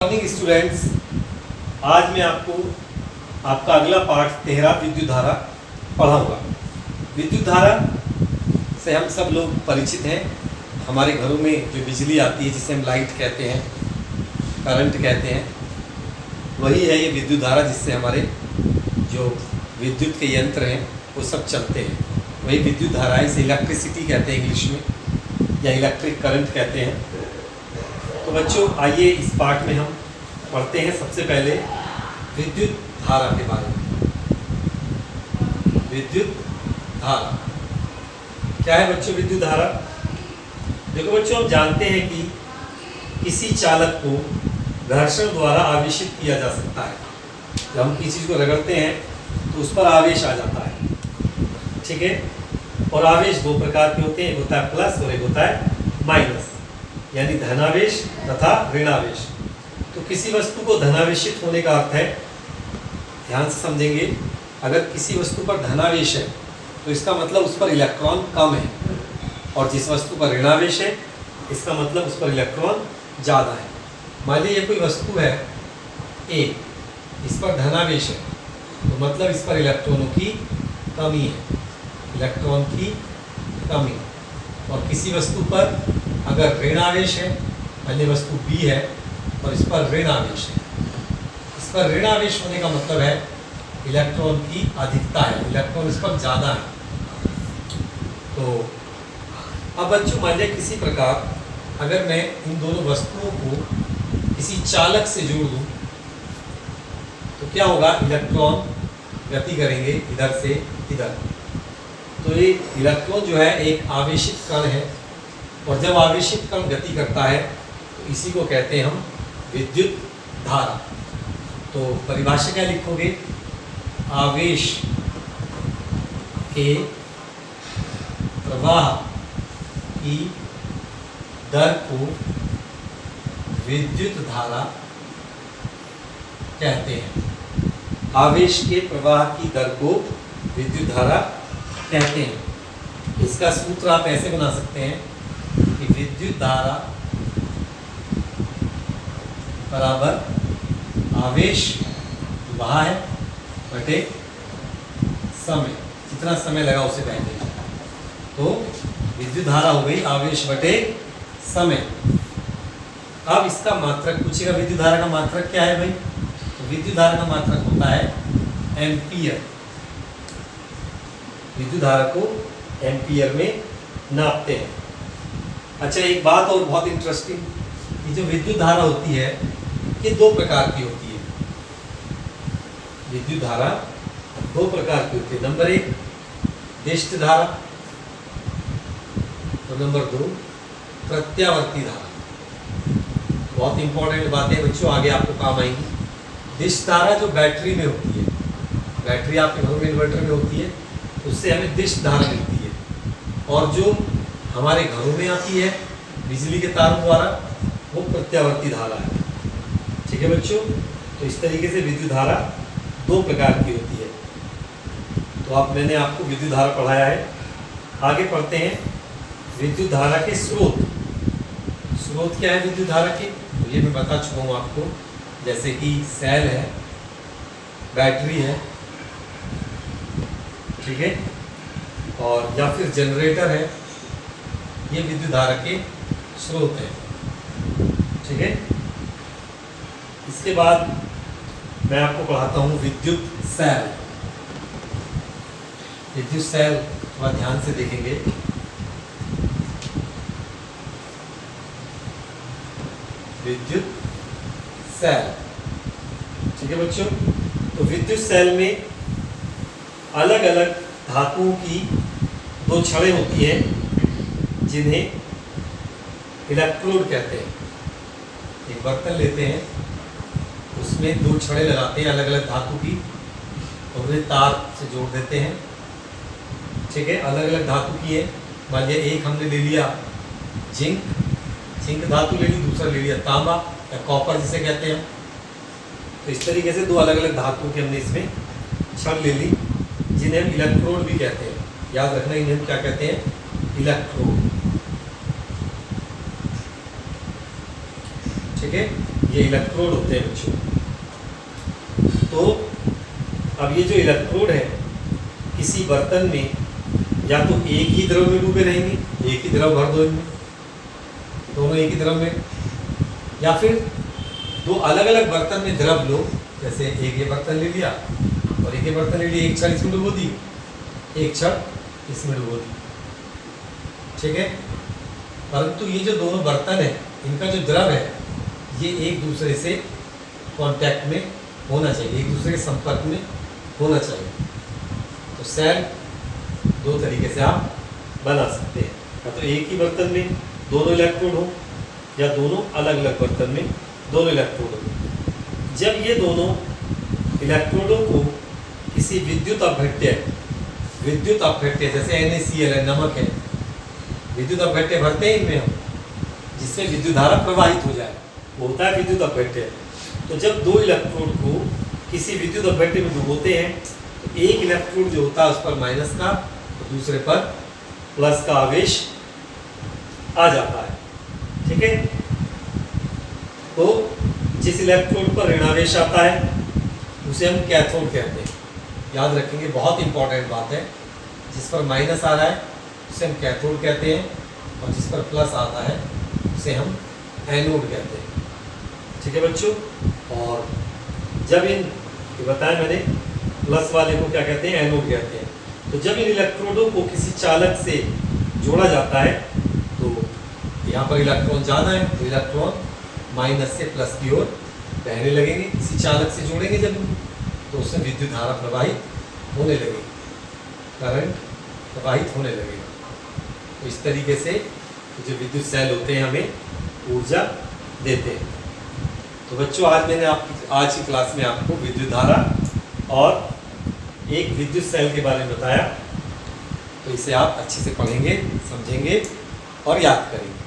Morning students, आज मैं आपको आपका अगला पाठ 13 विद्युत धारा पढ़ाऊंगा। विद्युत धारा से हम सब लोग परिचित हैं। हमारे घरों में जो बिजली आती है जिसे हम लाइट कहते हैं, करंट कहते हैं, वही है ये विद्युत धारा जिससे हमारे जो विद्युत के यंत्र हैं वो सब चलते हैं। वही विद्युत धारा है, इसे इलेक्ट्रिसिटी कहते हैं इंग्लिश में, या इलेक्ट्रिक करंट कहते हैं। तो बच्चों आइए इस पाठ में हम पढ़ते हैं सबसे पहले विद्युत धारा के बारे में। विद्युत धारा क्या है बच्चों? विद्युत धारा, देखो बच्चों, हम जानते हैं कि किसी चालक को घर्षण द्वारा आवेशित किया जा सकता है। जब हम किसी चीज़ को रगड़ते हैं तो उस पर आवेश आ जाता है, ठीक है। और आवेश दो प्रकार के होते हैं, एक होता है प्लस और एक होता है माइनस, यानी धनावेश तथा ऋणावेश। तो किसी वस्तु को धनावेशित होने का अर्थ है, ध्यान से समझेंगे, अगर किसी वस्तु पर धनावेश है तो इसका मतलब उस पर इलेक्ट्रॉन कम है, और जिस वस्तु पर ऋणावेश है इसका मतलब उस पर इलेक्ट्रॉन ज़्यादा है। मान लीजिए कोई वस्तु है ए, इस पर धनावेश है तो मतलब इस पर इलेक्ट्रॉनों की कमी है, इलेक्ट्रॉन की कमी। और किसी वस्तु पर अगर ऋणावेश है, अन्य वस्तु बी है और इस पर ऋणावेश है, इस पर ऋणावेश होने का मतलब है इलेक्ट्रॉन की अधिकता है, इलेक्ट्रॉन इस पर ज़्यादा है। तो अब बच्चों मान लीजिए किसी प्रकार अगर मैं इन दोनों वस्तुओं को किसी चालक से जोड़ दूँ तो क्या होगा? इलेक्ट्रॉन गति करेंगे इधर से इधर। तो ये इलेक्ट्रॉन जो है एक आवेशित कण है, और जब आवेशित कण गति करता है तो इसी को कहते हैं हम विद्युत धारा। तो परिभाषा क्या लिखोगे? आवेश के प्रवाह की दर को विद्युत धारा कहते हैं। आवेश के प्रवाह की दर को विद्युत धारा कहते हैं। इसका सूत्र आप ऐसे बना सकते हैं कि विद्युत धारा बराबर आवेश वहाँ है बटे समय, जितना समय लगा उसे कहते हैं। तो विद्युत धारा हो गई आवेश बटे समय। अब इसका मात्रक पूछेगा, विद्युत धारा का मात्रक क्या है भाई? तो विद्युत धारा का मात्रक होता है एम्पियर। विद्युत धारा को एम्पियर में नापते हैं। अच्छा, एक बात और बहुत इंटरेस्टिंग, कि जो विद्युत धारा होती है ये दो प्रकार की होती है। विद्युत धारा दो प्रकार की होती है। नंबर एक दिष्ट धारा, और नंबर दो प्रत्यावर्ती धारा। बहुत इंपॉर्टेंट बातें बच्चों, आगे आपको काम आएंगी। दिष्ट धारा जो बैटरी में होती है, बैटरी आपके घरों में इन्वर्टर में होती है, उससे हमें दिष्ट धारा मिलती है। और जो हमारे घरों में आती है बिजली के तारों द्वारा, वो प्रत्यावर्ती धारा है, ठीक है बच्चों। तो इस तरीके से विद्युत धारा दो प्रकार की होती है। तो मैंने आपको विद्युत धारा पढ़ाया है। आगे पढ़ते हैं विद्युत धारा के स्रोत। स्रोत क्या है विद्युत धारा के? तो ये मैं बता चुका हूँ आपको, जैसे कि सेल है, बैटरी है, ठीक है, और या फिर जनरेटर है, ये विद्युत धारा के स्रोत है, ठीक है। इसके बाद मैं आपको पढ़ाता हूँ विद्युत सेल। विद्युत सेल थोड़ा ध्यान से देखेंगे। विद्युत सेल, ठीक है बच्चों। तो विद्युत सेल में अलग अलग धातुओं की दो छड़ें होती हैं जिन्हें इलेक्ट्रोड कहते हैं। एक बर्तन लेते हैं, उसमें दो छड़ें लगाते हैं अलग अलग धातु की, और उन्हें तार से जोड़ देते हैं, ठीक है। अलग अलग धातु की है। मान लिया एक हमने ले लिया जिंक धातु ले ली, दूसरा ले लिया तांबा या कॉपर जिसे कहते हैं। तो इस तरीके से दो अलग अलग धातुओं की हमने इसमें छड़ ले ली, जिन्हें हम इलेक्ट्रोड भी कहते हैं। याद रखना, इन्हें हम क्या कहते हैं? इलेक्ट्रोड, ठीक है, ये इलेक्ट्रोड होते हैं बच्चों। तो अब ये जो इलेक्ट्रोड है किसी बर्तन में या तो एक ही द्रव में डूबे रहेंगे, एक ही द्रव भर दो इनमें, दोनों एक ही द्रव में, या फिर दो अलग अलग बर्तन में द्रव लो, जैसे एक ये बर्तन ले लिया और एक ये बर्तन ले लिया, एक छड़ इसमें डुबो दी, एक छड़ इसमें डुबो दी, ठीक है। परंतु ये जो दोनों बर्तन है इनका जो द्रव है ये एक दूसरे से कांटेक्ट में होना चाहिए, एक दूसरे के संपर्क में होना चाहिए। तो सेल दो तरीके से आप बना सकते हैं, या तो एक ही बर्तन में दोनों इलेक्ट्रोड हो या दोनों अलग अलग बर्तन में दोनों इलेक्ट्रोड हो। जब ये दोनों इलेक्ट्रोडों को किसी विद्युत अपघट्य जैसे NaCl है, नमक है, विद्युत अपघट्य भरते हैं इनमें हम, जिससे विद्युत धारा प्रवाहित हो जाए, वो होता है विद्युत अपघट्य। तो जब दो इलेक्ट्रोड को किसी विद्युत अपघट्य में डुबोते हैं तो एक इलेक्ट्रोड जो होता है उस पर माइनस का और दूसरे पर प्लस का आवेश आ जाता है, ठीक है। तो जिस इलेक्ट्रोड पर ऋणावेश आता है उसे हम कैथोड कहते हैं, याद रखेंगे, बहुत इंपॉर्टेंट बात है। जिस पर माइनस आ रहा है उसे हम कैथोड कहते हैं और जिस पर प्लस आता है उसे हम एनोड कहते हैं, ठीक है बच्चों। और जब इन बताया मैंने, प्लस वाले को क्या कहते हैं, एनोड कहते हैं। तो जब इन इलेक्ट्रोडों को किसी चालक से जोड़ा जाता है तो यहाँ पर इलेक्ट्रॉन ज़्यादा है तो इलेक्ट्रॉन माइनस से प्लस की ओर बहने लगेंगे, किसी चालक से जोड़ेंगे जब तो उसमें विद्युत धारा प्रवाहित होने लगेगी, करंट प्रवाहित होने लगेगा। तो इस तरीके से जो विद्युत सेल होते हैं हमें ऊर्जा देते हैं। तो बच्चों आज की क्लास में आपको विद्युत धारा और एक विद्युत सेल के बारे में बताया, तो इसे आप अच्छे से पढ़ेंगे, समझेंगे और याद करेंगे।